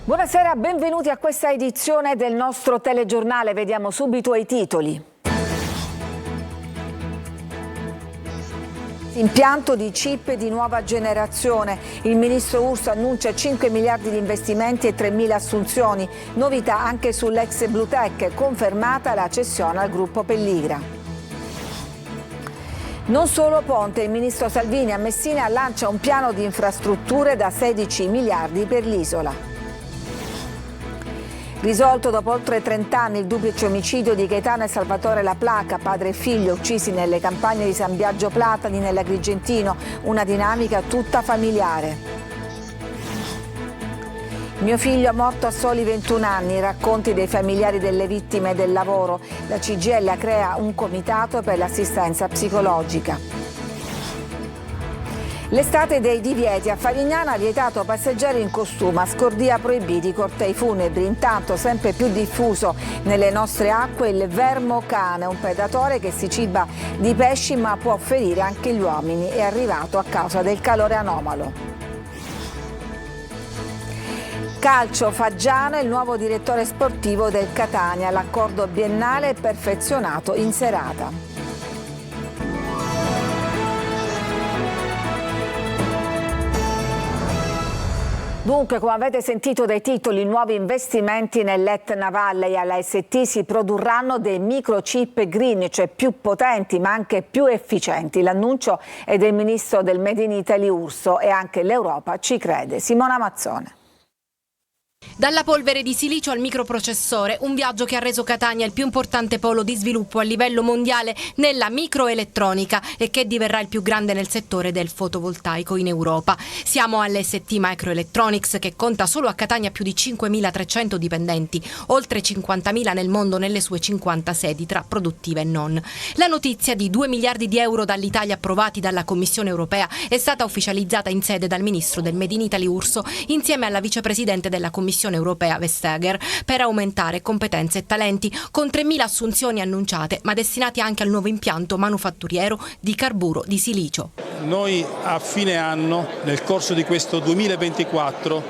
Buonasera, benvenuti a questa edizione del nostro telegiornale. Vediamo subito i titoli. Impianto di chip di nuova generazione. Il ministro Urso annuncia 5 miliardi di investimenti e 3.000 assunzioni. Novità anche sull'ex Bluetech, confermata la cessione al gruppo Pelligra. Non solo ponte, il ministro Salvini a Messina lancia un piano di infrastrutture da 16 miliardi per l'isola. Risolto dopo oltre 30 anni il duplice omicidio di Gaetano e Salvatore La Placa, padre e figlio uccisi nelle campagne di San Biagio Platani nell'Agrigentino, una dinamica tutta familiare. Mio figlio è morto a soli 21 anni, racconti dei familiari delle vittime del lavoro. La CGIL crea un comitato per l'assistenza psicologica. L'estate dei divieti. A Favignana vietato passeggeri in costume, a Scordia proibiti i cortei funebri. Intanto sempre più diffuso nelle nostre acque il vermo cane, un predatore che si ciba di pesci ma può ferire anche gli uomini. È arrivato a causa del calore anomalo. Calcio, Faggiano è il nuovo direttore sportivo del Catania. L'accordo biennale è perfezionato in serata. Dunque, come avete sentito dai titoli, nuovi investimenti nell'Etna Valley. Alla ST si produrranno dei microchip green, cioè più potenti ma anche più efficienti. L'annuncio è del ministro del Made in Italy Urso e anche l'Europa ci crede. Simona Mazzone. Dalla polvere di silicio al microprocessore, un viaggio che ha reso Catania il più importante polo di sviluppo a livello mondiale nella microelettronica e che diverrà il più grande nel settore del fotovoltaico in Europa. Siamo all'ST Microelectronics che conta solo a Catania più di 5.300 dipendenti, oltre 50.000 nel mondo nelle sue 50 sedi tra produttive e non. La notizia di 2 miliardi di euro dall'Italia approvati dalla Commissione europea è stata ufficializzata in sede dal ministro del Made in Italy Urso insieme alla vicepresidente della Commissione europea Vestager per aumentare competenze e talenti con 3.000 assunzioni annunciate ma destinati anche al nuovo impianto manufatturiero di carburo di silicio. Noi a fine anno, nel corso di questo 2024,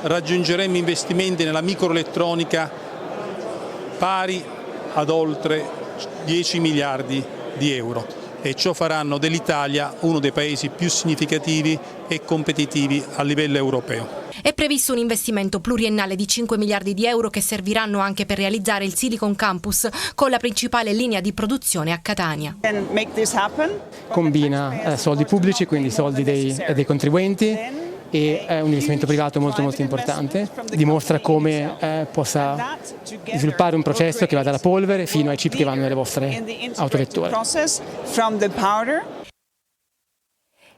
raggiungeremo investimenti nella microelettronica pari ad oltre 10 miliardi di euro e ciò faranno dell'Italia uno dei paesi più significativi e competitivi a livello europeo. È previsto un investimento pluriennale di 5 miliardi di euro che serviranno anche per realizzare il Silicon Campus con la principale linea di produzione a Catania. Combina soldi pubblici, quindi soldi dei contribuenti, e un investimento privato molto importante. Dimostra come possa sviluppare un processo che va dalla polvere fino ai chip che vanno nelle vostre autovetture.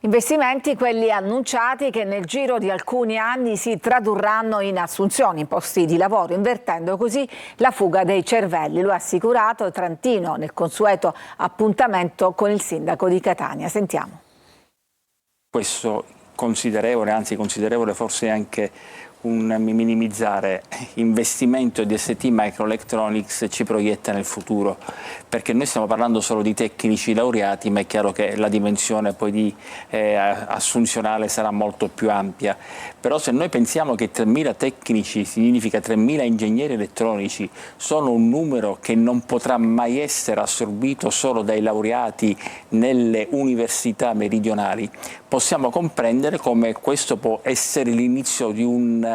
Investimenti quelli annunciati che nel giro di alcuni anni si tradurranno in assunzioni, in posti di lavoro, invertendo così la fuga dei cervelli. Lo ha assicurato Trantino nel consueto appuntamento con il sindaco di Catania. Sentiamo. Questo considerevole, anzi considerevole forse anche un minimizzare investimento di ST Microelectronics ci proietta nel futuro, perché noi stiamo parlando solo di tecnici laureati, ma è chiaro che la dimensione poi di assunzionale sarà molto più ampia. Però se noi pensiamo che 3.000 tecnici significa 3.000 ingegneri elettronici, sono un numero che non potrà mai essere assorbito solo dai laureati nelle università meridionali, possiamo comprendere come questo può essere l'inizio di un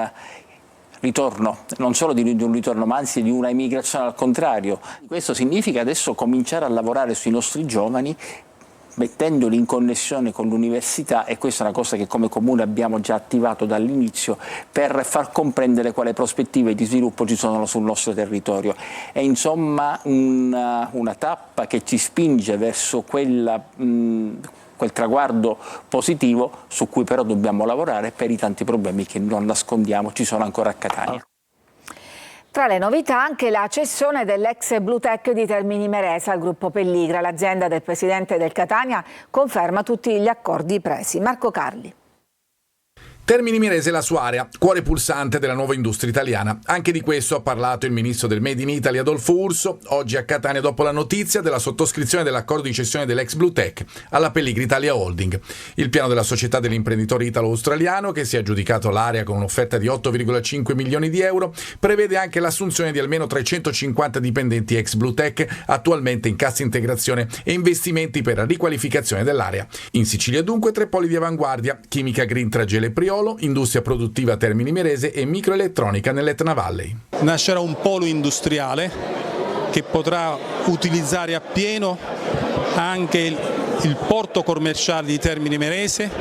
ritorno, non solo di un ritorno, ma anzi di una immigrazione al contrario. Questo significa adesso cominciare a lavorare sui nostri giovani mettendoli in connessione con l'università, e questa è una cosa che come Comune abbiamo già attivato dall'inizio per far comprendere quali prospettive di sviluppo ci sono sul nostro territorio. È insomma una tappa che ci spinge verso quel traguardo positivo su cui però dobbiamo lavorare per i tanti problemi che non nascondiamo ci sono ancora a Catania. Tra le novità anche la cessione dell'ex Bluetech di Termini Imerese al gruppo Pelligra. L'azienda del presidente del Catania conferma tutti gli accordi presi. Marco Carli. Termini Imerese e la sua area, cuore pulsante della nuova industria italiana. Anche di questo ha parlato il ministro del Made in Italy Adolfo Urso oggi a Catania dopo la notizia della sottoscrizione dell'accordo di cessione dell'ex Bluetech alla Pelligri Italia Holding. Il piano della società dell'imprenditore italo-australiano, che si è aggiudicato l'area con un'offerta di 8,5 milioni di euro, prevede anche l'assunzione di almeno 350 dipendenti ex Bluetech attualmente in cassa integrazione e investimenti per la riqualificazione dell'area. In Sicilia dunque 3 poli di avanguardia: chimica green tra Gela e Priolo, industria produttiva Termini Imerese e microelettronica nell'Etna Valley. Nascerà un polo industriale che potrà utilizzare appieno anche il porto commerciale di Termini Imerese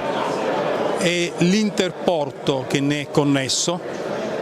e l'interporto che ne è connesso,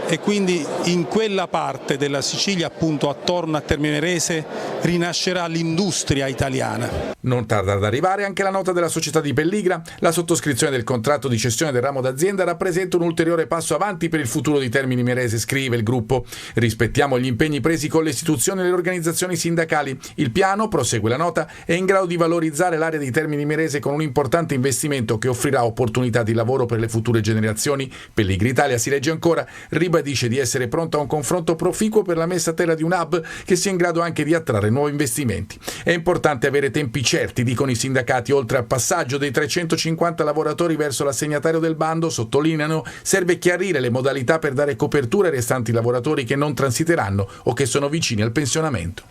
e quindi in quella parte della Sicilia, appunto attorno a Termini Imerese, rinascerà l'industria italiana. Non tarda ad arrivare anche la nota della società di Pelligra. La sottoscrizione del contratto di cessione del ramo d'azienda rappresenta un ulteriore passo avanti per il futuro di Termini Imerese, scrive il gruppo. Rispettiamo gli impegni presi con le istituzioni e le organizzazioni sindacali. Il piano, prosegue la nota, è in grado di valorizzare l'area di Termini Imerese con un importante investimento che offrirà opportunità di lavoro per le future generazioni. Pelligri Italia, si legge ancora, ribadisce di essere pronta a un confronto proficuo per la messa a terra di un hub che sia in grado anche di attrarre nuovi investimenti. È importante avere tempi certi, dicono i sindacati. Oltre al passaggio dei 350 lavoratori verso l'assegnatario del bando, sottolineano, serve chiarire le modalità per dare copertura ai restanti lavoratori che non transiteranno o che sono vicini al pensionamento.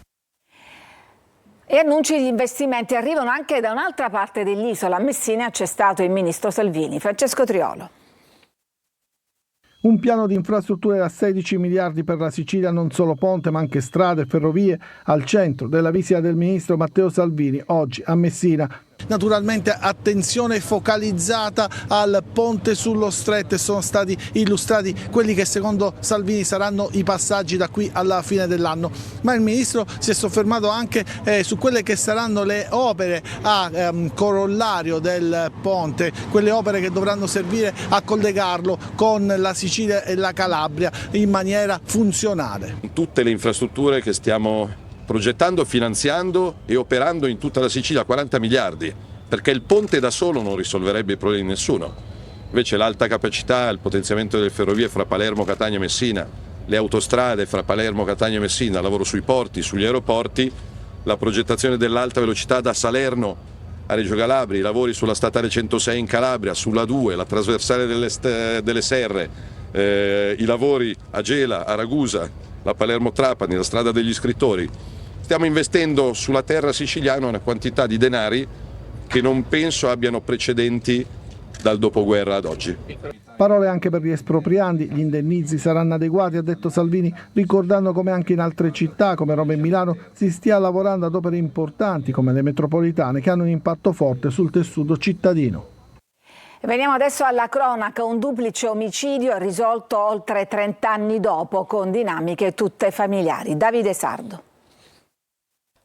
E annunci di investimenti arrivano anche da un'altra parte dell'isola. A Messina c'è stato il ministro Salvini. Francesco Triolo. Un piano di infrastrutture da 16 miliardi per la Sicilia, non solo ponte ma anche strade e ferrovie, al centro della visita del ministro Matteo Salvini oggi a Messina. Naturalmente attenzione focalizzata al ponte sullo Stretto, e sono stati illustrati quelli che secondo Salvini saranno i passaggi da qui alla fine dell'anno, ma il ministro si è soffermato anche su quelle che saranno le opere a corollario del ponte, quelle opere che dovranno servire a collegarlo con la Sicilia e la Calabria in maniera funzionale. Tutte le infrastrutture che stiamo progettando, finanziando e operando in tutta la Sicilia, 40 miliardi, perché il ponte da solo non risolverebbe i problemi di nessuno. Invece l'alta capacità, il potenziamento delle ferrovie fra Palermo, Catania e Messina, le autostrade fra Palermo, Catania e Messina, lavoro sui porti, sugli aeroporti, la progettazione dell'alta velocità da Salerno a Reggio Calabria, i lavori sulla statale 106 in Calabria, sulla 2, la trasversale delle Serre, i lavori a Gela, a Ragusa, la Palermo-Trapani, la strada degli scrittori. Stiamo investendo sulla terra siciliana una quantità di denari che non penso abbiano precedenti dal dopoguerra ad oggi. Parole anche per gli espropriandi, gli indennizi saranno adeguati, ha detto Salvini, ricordando come anche in altre città come Roma e Milano si stia lavorando ad opere importanti come le metropolitane che hanno un impatto forte sul tessuto cittadino. Veniamo adesso alla cronaca. Un duplice omicidio risolto oltre 30 anni dopo, con dinamiche tutte familiari. Davide Sardo.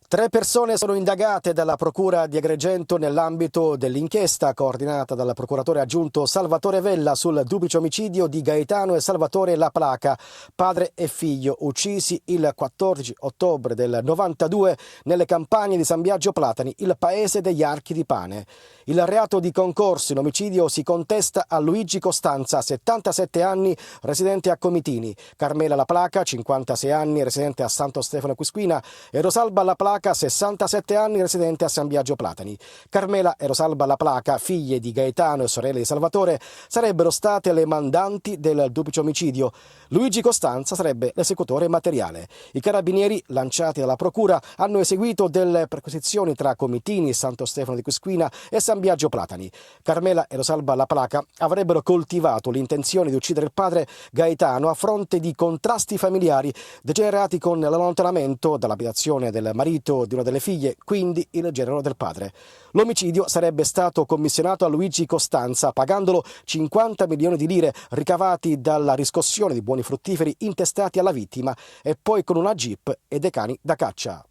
3 persone sono indagate dalla Procura di Agrigento nell'ambito dell'inchiesta coordinata dal procuratore aggiunto Salvatore Vella sul duplice omicidio di Gaetano e Salvatore La Placa, padre e figlio, uccisi il 14 ottobre del 92 nelle campagne di San Biagio Platani, il paese degli Archi di Pane. Il reato di concorso in omicidio si contesta a Luigi Costanza, 77 anni, residente a Comitini, Carmela La Placa, 56 anni, residente a Santo Stefano Quisquina, e Rosalba La Placa, 67 anni, residente a San Biagio Platani. Carmela e Rosalba La Placa, figlie di Gaetano e sorelle di Salvatore, sarebbero state le mandanti del duplice omicidio. Luigi Costanza sarebbe l'esecutore materiale. I carabinieri, lanciati dalla procura, hanno eseguito delle perquisizioni tra Comitini, Santo Stefano di Quisquina e San Biagio Platani. Carmela e Rosalba La Placa avrebbero coltivato l'intenzione di uccidere il padre Gaetano a fronte di contrasti familiari degenerati con l'allontanamento dall'abitazione del marito di una delle figlie, quindi il genero del padre. L'omicidio sarebbe stato commissionato a Luigi Costanza, pagandolo 50 milioni di lire ricavati dalla riscossione di buoni fruttiferi intestati alla vittima, e poi con una jeep e dei cani da caccia.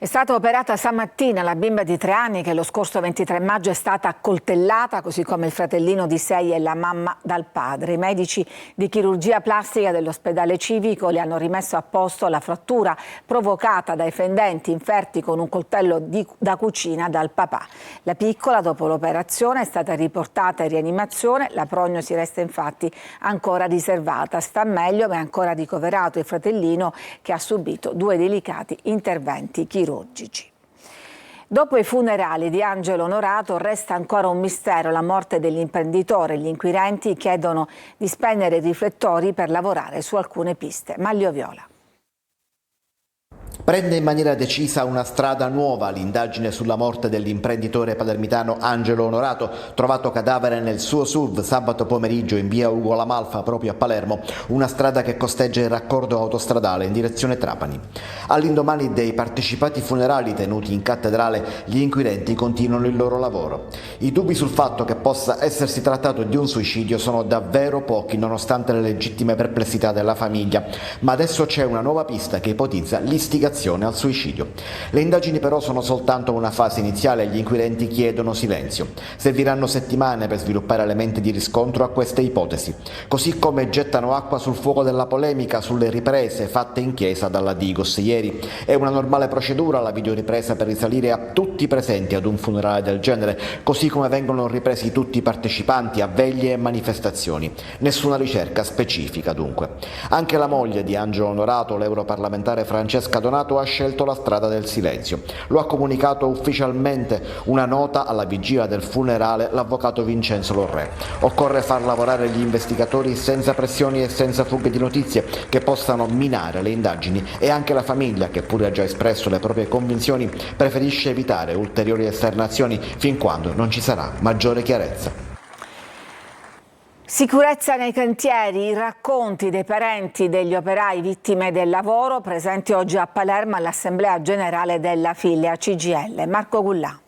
È stata operata stamattina la bimba di 3 anni che lo scorso 23 maggio è stata accoltellata, così come il fratellino di 6 e la mamma dal padre. I medici di chirurgia plastica dell'ospedale civico le hanno rimesso a posto la frattura provocata dai fendenti inferti con un coltello da cucina dal papà. La piccola, dopo l'operazione, è stata riportata in rianimazione. La prognosi resta infatti ancora riservata. Sta meglio, ma è ancora ricoverato il fratellino che ha subito 2 delicati interventi chirurgici. Dopo i funerali di Angelo Onorato resta ancora un mistero la morte dell'imprenditore. Gli inquirenti chiedono di spegnere i riflettori per lavorare su alcune piste. Maglio Viola. Prende in maniera decisa una strada nuova l'indagine sulla morte dell'imprenditore palermitano Angelo Onorato, trovato cadavere nel suo SUV sabato pomeriggio in via Ugo La Malfa, proprio a Palermo, una strada che costeggia il raccordo autostradale in direzione Trapani. All'indomani dei partecipati funerali tenuti in cattedrale, gli inquirenti continuano il loro lavoro. I dubbi sul fatto che possa essersi trattato di un suicidio sono davvero pochi, nonostante le legittime perplessità della famiglia, ma adesso c'è una nuova pista che ipotizza l'istigazione al suicidio. Le indagini però sono soltanto una fase iniziale e gli inquirenti chiedono silenzio. Serviranno settimane per sviluppare elementi di riscontro a queste ipotesi, così come gettano acqua sul fuoco della polemica sulle riprese fatte in chiesa dalla Digos ieri. È una normale procedura la videoripresa per risalire a tutti i presenti ad un funerale del genere, così come vengono ripresi tutti i partecipanti a veglie e manifestazioni. Nessuna ricerca specifica dunque. Anche la moglie di Angelo Onorato, l'europarlamentare Francesca Donato, ha scelto la strada del silenzio. Lo ha comunicato ufficialmente una nota alla vigilia del funerale l'avvocato Vincenzo Lorrè. Occorre far lavorare gli investigatori senza pressioni e senza fughe di notizie che possano minare le indagini, e anche la famiglia, che pure ha già espresso le proprie convinzioni, preferisce evitare ulteriori esternazioni fin quando non ci sarà maggiore chiarezza. Sicurezza nei cantieri, i racconti dei parenti degli operai vittime del lavoro presenti oggi a Palermo all'Assemblea Generale della Filia CGIL. Marco Gullà.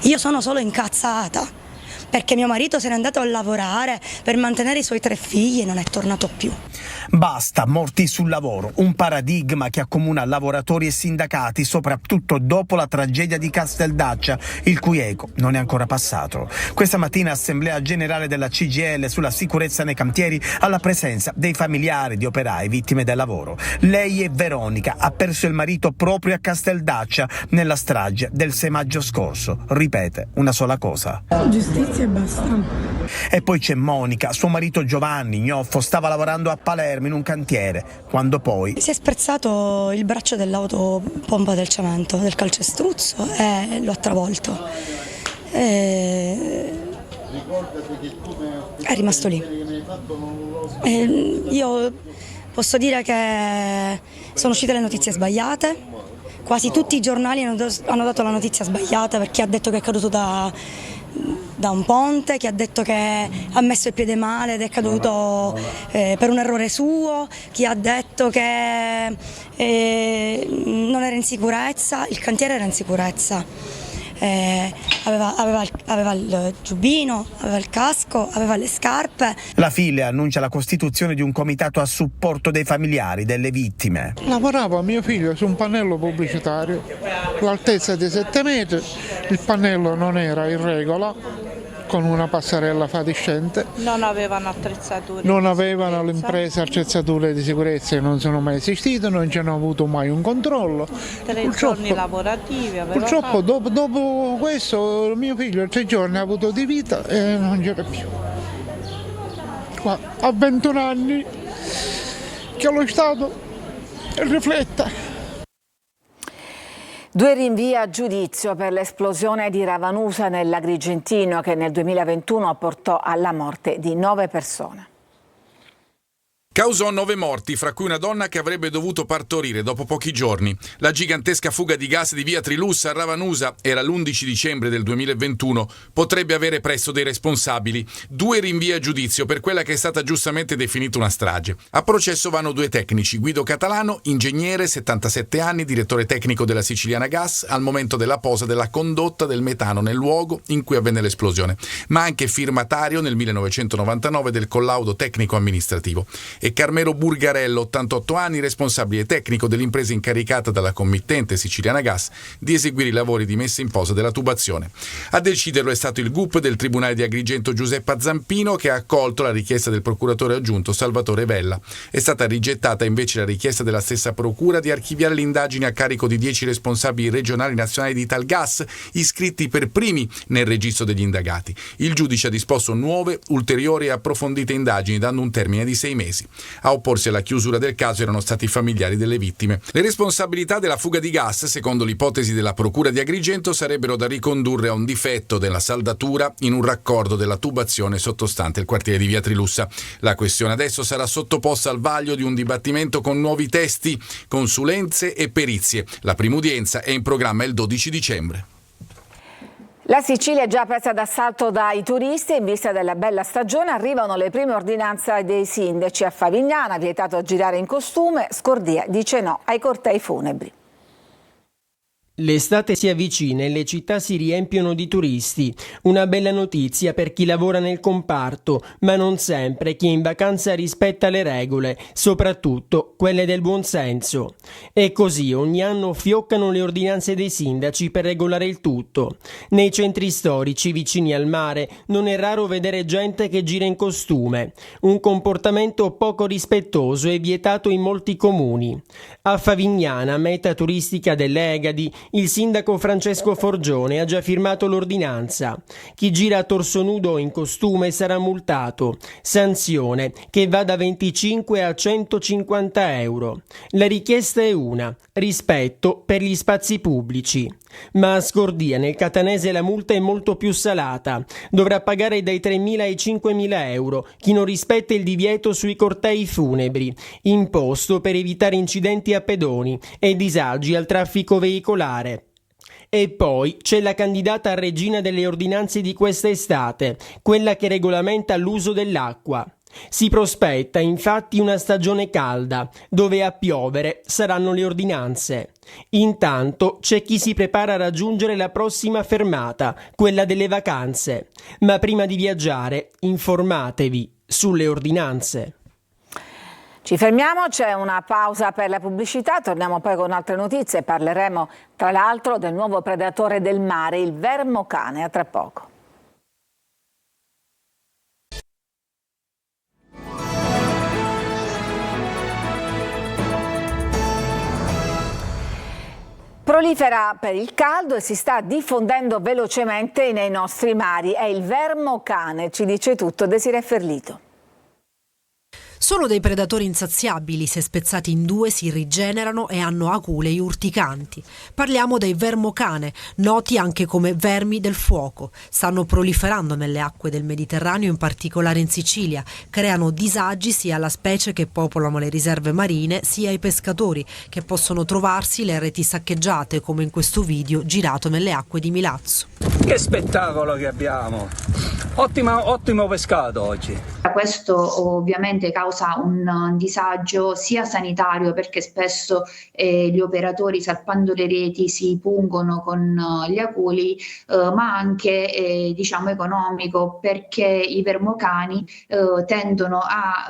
Io sono solo incazzata perché mio marito se n'è andato a lavorare per mantenere i suoi 3 figli e non è tornato più. Basta morti sul lavoro, un paradigma che accomuna lavoratori e sindacati, soprattutto dopo la tragedia di Casteldaccia, il cui eco non è ancora passato. Questa mattina Assemblea Generale della CGIL sulla sicurezza nei cantieri, alla presenza dei familiari di operai vittime del lavoro. Lei è Veronica, ha perso il marito proprio a Casteldaccia nella strage del 6 maggio scorso. Ripete una sola cosa: Giustizia e basta. E poi c'è Monica, suo marito Giovanni, ignoffo, stava lavorando a Palermo in un cantiere, quando poi Si è sprezzato il braccio dell'autopompa del cemento, del calcestruzzo, e lo ha travolto. È rimasto lì. Io posso dire che sono uscite le notizie sbagliate. Quasi tutti i giornali hanno dato la notizia sbagliata, perché ha detto che è caduto da un ponte, chi ha detto che ha messo il piede male ed è caduto per un errore suo, chi ha detto che non era in sicurezza, il cantiere era in sicurezza. Aveva il giubbino, aveva il casco, aveva le scarpe. la Filia annuncia la costituzione di un comitato a supporto dei familiari delle vittime. Lavorava mio figlio su un pannello pubblicitario, l'altezza di 7 metri, il pannello non era in regola, con una passerella fatiscente. Non avevano attrezzature. Non avevano le imprese attrezzature di sicurezza, non sono mai esistite, non ci hanno avuto mai un controllo. 3 giorni lavorativi aveva Purtroppo fatto. dopo questo mio figlio 3 giorni ha avuto di vita e non c'era più. Qua, a 21 anni che lo Stato rifletta. 2 rinvii a giudizio per l'esplosione di Ravanusa nell'Agrigentino che nel 2021 portò alla morte di 9 persone. Causò 9 morti, fra cui una donna che avrebbe dovuto partorire dopo pochi giorni. La gigantesca fuga di gas di via Trilussa a Ravanusa, era l'11 dicembre del 2021, potrebbe avere presso dei responsabili. 2 rinvii a giudizio per quella che è stata giustamente definita una strage. A processo vanno 2 tecnici: Guido Catalano, ingegnere, 77 anni, direttore tecnico della Siciliana Gas, al momento della posa della condotta del metano nel luogo in cui avvenne l'esplosione, ma anche firmatario nel 1999 del collaudo tecnico amministrativo. e Carmelo Burgarello, 88 anni, responsabile tecnico dell'impresa incaricata dalla committente Siciliana Gas di eseguire i lavori di messa in posa della tubazione. A deciderlo è stato il GUP del Tribunale di Agrigento Giuseppa Zampino, che ha accolto la richiesta del procuratore aggiunto Salvatore Vella. È stata rigettata invece la richiesta della stessa procura di archiviare l'indagine a carico di 10 responsabili regionali nazionali di Italgas iscritti per primi nel registro degli indagati. Il giudice ha disposto nuove, ulteriori e approfondite indagini, dando un termine di 6 mesi. A opporsi alla chiusura del caso erano stati i familiari delle vittime. Le responsabilità della fuga di gas, secondo l'ipotesi della procura di Agrigento, sarebbero da ricondurre a un difetto della saldatura in un raccordo della tubazione sottostante il quartiere di Via Trilussa. La questione adesso sarà sottoposta al vaglio di un dibattimento con nuovi testi, consulenze e perizie. La prima udienza è in programma il 12 dicembre. La Sicilia è già presa d'assalto dai turisti. In vista della bella stagione arrivano le prime ordinanze dei sindaci. A Favignana, vietato girare in costume, Scordia dice no ai cortei funebri. L'estate si avvicina e le città si riempiono di turisti. Una bella notizia per chi lavora nel comparto, ma non sempre chi è in vacanza rispetta le regole, soprattutto quelle del buonsenso. E così ogni anno fioccano le ordinanze dei sindaci per regolare il tutto. Nei centri storici vicini al mare non è raro vedere gente che gira in costume, un comportamento poco rispettoso e vietato in molti comuni. A Favignana, meta turistica delle Egadi, il sindaco Francesco Forgione ha già firmato l'ordinanza. Chi gira a torso nudo o in costume sarà multato. Sanzione che va da 25 a 150 euro. La richiesta è una: rispetto per gli spazi pubblici. Ma a Scordia, nel catanese, la multa è molto più salata. Dovrà pagare dai 3.000 ai 5.000 euro chi non rispetta il divieto sui cortei funebri, imposto per evitare incidenti a pedoni e disagi al traffico veicolare. E poi c'è la candidata a regina delle ordinanze di questa estate, quella che regolamenta l'uso dell'acqua. Si prospetta infatti una stagione calda, dove a piovere saranno le ordinanze. Intanto c'è chi si prepara a raggiungere la prossima fermata, quella delle vacanze. Ma prima di viaggiare, informatevi sulle ordinanze. Ci fermiamo, c'è una pausa per la pubblicità, torniamo poi con altre notizie. Parleremo tra l'altro del nuovo predatore del mare, il vermocane. A tra poco. Prolifera per il caldo e si sta diffondendo velocemente nei nostri mari. È il vermocane, ci dice tutto Desiree Ferlito. Sono dei predatori insaziabili, se spezzati in due si rigenerano e hanno aculei urticanti. Parliamo dei vermocane, noti anche come vermi del fuoco. Stanno proliferando nelle acque del Mediterraneo, in particolare in Sicilia. Creano disagi sia alla specie che popolano le riserve marine, sia ai pescatori, che possono trovarsi le reti saccheggiate, come in questo video girato nelle acque di Milazzo. Che spettacolo che abbiamo! Ottimo pescato oggi. Questo ovviamente causa un disagio sia sanitario, perché spesso gli operatori, salpando le reti, si pungono con gli aculi, ma anche diciamo economico, perché i vermocani tendono a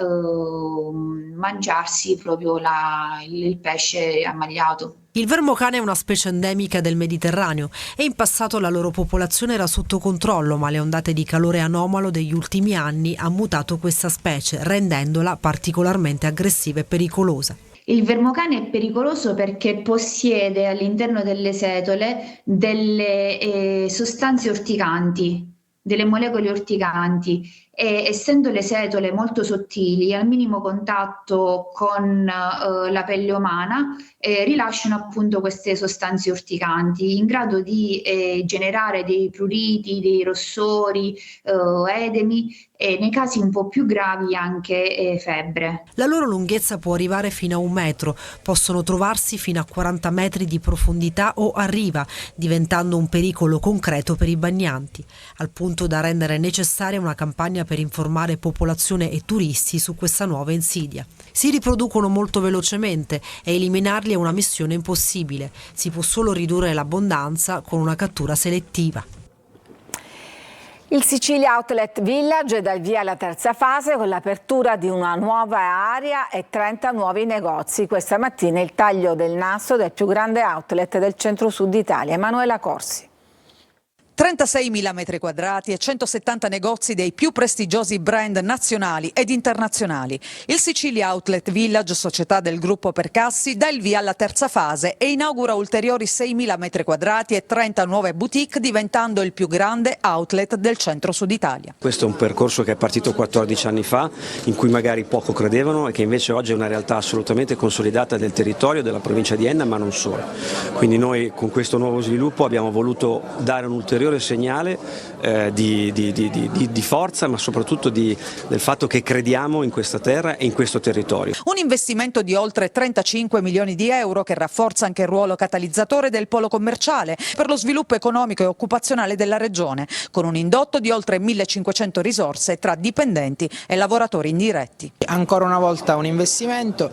mangiarsi proprio il pesce ammaliato. Il vermocane è una specie endemica del Mediterraneo e in passato la loro popolazione era sotto controllo, ma le ondate di calore anomalo degli ultimi anni hanno mutato questa specie, rendendola particolarmente aggressiva e pericolosa. Il vermocane è pericoloso perché possiede all'interno delle setole delle sostanze urticanti, delle molecole urticanti, e essendo le setole molto sottili, al minimo contatto con la pelle umana rilasciano appunto queste sostanze urticanti, in grado di generare dei pruriti, dei rossori, edemi e nei casi un po' più gravi anche febbre. La loro lunghezza può arrivare fino a 1 metro, possono trovarsi fino a 40 metri di profondità o a riva, diventando un pericolo concreto per i bagnanti, al punto da rendere necessaria una campagna per informare popolazione e turisti su questa nuova insidia. Si riproducono molto velocemente e eliminarli è una missione impossibile. Si può solo ridurre l'abbondanza con una cattura selettiva. Il Sicilia Outlet Village dà il via alla terza fase con l'apertura di una nuova area e 30 nuovi negozi. Questa mattina il taglio del nastro del più grande outlet del centro-sud Italia. Emanuela Corsi. 36.000 metri quadrati e 170 negozi dei più prestigiosi brand nazionali ed internazionali. Il Sicilia Outlet Village, società del gruppo Percassi, dà il via alla terza fase e inaugura ulteriori 6.000 metri quadrati e 30 nuove boutique, diventando il più grande outlet del centro-sud Italia. Questo è un percorso che è partito 14 anni fa, in cui magari poco credevano e che invece oggi è una realtà assolutamente consolidata del territorio, della provincia di Enna, ma non solo. Quindi noi con questo nuovo sviluppo abbiamo voluto dare un ulteriore segnale di forza, ma soprattutto del fatto che crediamo in questa terra e in questo territorio. Un investimento di oltre 35 milioni di euro che rafforza anche il ruolo catalizzatore del polo commerciale per lo sviluppo economico e occupazionale della regione, con un indotto di oltre 1.500 risorse tra dipendenti e lavoratori indiretti. Ancora una volta un investimento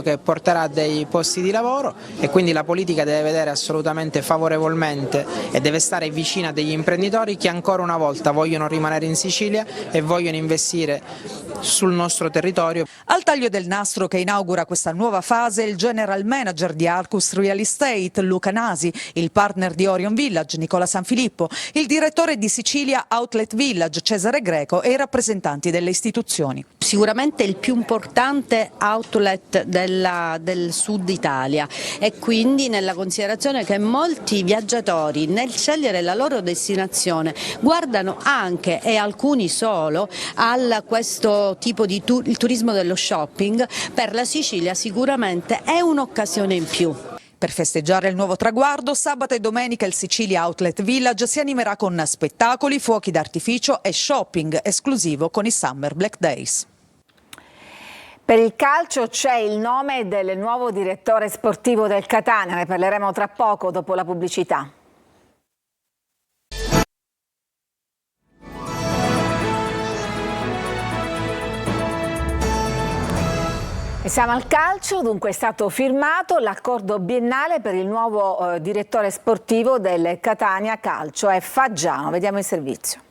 che porterà dei posti di lavoro, e quindi la politica deve vedere assolutamente favorevolmente e deve stare vicina degli imprenditori che ancora una volta vogliono rimanere in Sicilia e vogliono investire sul nostro territorio. Al taglio del nastro che inaugura questa nuova fase il general manager di Arcus Real Estate Luca Nasi, il partner di Orion Village Nicola Sanfilippo, il direttore di Sicilia Outlet Village Cesare Greco e i rappresentanti delle istituzioni. Sicuramente il più importante outlet del sud Italia, e quindi nella considerazione che molti viaggiatori nel scegliere la loro destinazione guardano anche, e alcuni solo, a questo tipo di il turismo dello shopping. Per la Sicilia sicuramente è un'occasione in più. Per festeggiare il nuovo traguardo, sabato e domenica il Sicilia Outlet Village si animerà con spettacoli, fuochi d'artificio e shopping esclusivo con i Summer Black Days. Per il calcio c'è il nome del nuovo direttore sportivo del Catania, ne parleremo tra poco dopo la pubblicità. E siamo al calcio, dunque è stato firmato l'accordo biennale per il nuovo direttore sportivo del Catania Calcio, è Faggiano. Vediamo il servizio.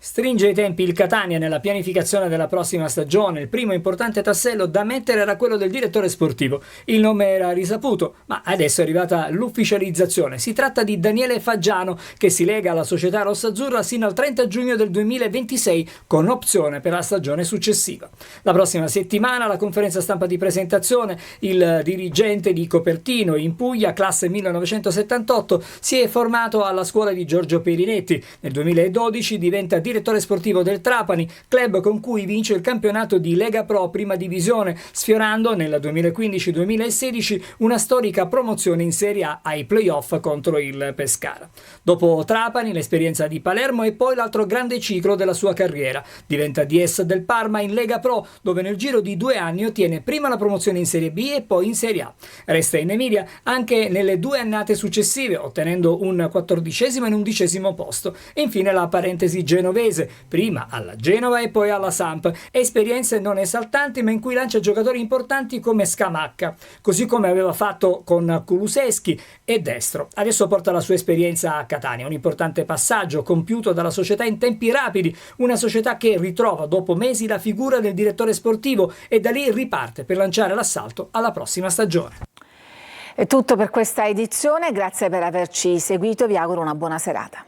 Stringe i tempi il Catania nella pianificazione della prossima stagione. Il primo importante tassello da mettere era quello del direttore sportivo. Il nome era risaputo, ma adesso è arrivata l'ufficializzazione. Si tratta di Daniele Faggiano, che si lega alla società rossazzurra sino al 30 giugno del 2026 con opzione per la stagione successiva. La prossima settimana la conferenza stampa di presentazione. Il dirigente di Copertino in Puglia, classe 1978, si è formato alla scuola di Giorgio Perinetti. Nel 2012 diventa direttore sportivo del Trapani, club con cui vince il campionato di Lega Pro Prima Divisione, sfiorando nel 2015-2016 una storica promozione in Serie A ai playoff contro il Pescara. Dopo Trapani, l'esperienza di Palermo e poi l'altro grande ciclo della sua carriera. Diventa DS del Parma in Lega Pro, dove nel giro di 2 anni ottiene prima la promozione in Serie B e poi in Serie A. Resta in Emilia anche nelle 2 annate successive, ottenendo un 14° e un 11° posto. E infine la parentesi genovese, prima alla Genova e poi alla Samp. Esperienze non esaltanti, ma in cui lancia giocatori importanti come Scamacca, così come aveva fatto con Kulusevski e Destro. Adesso porta la sua esperienza a Catania, un importante passaggio compiuto dalla società in tempi rapidi, una società che ritrova dopo mesi la figura del direttore sportivo e da lì riparte per lanciare l'assalto alla prossima stagione. È tutto per questa edizione, grazie per averci seguito, vi auguro una buona serata.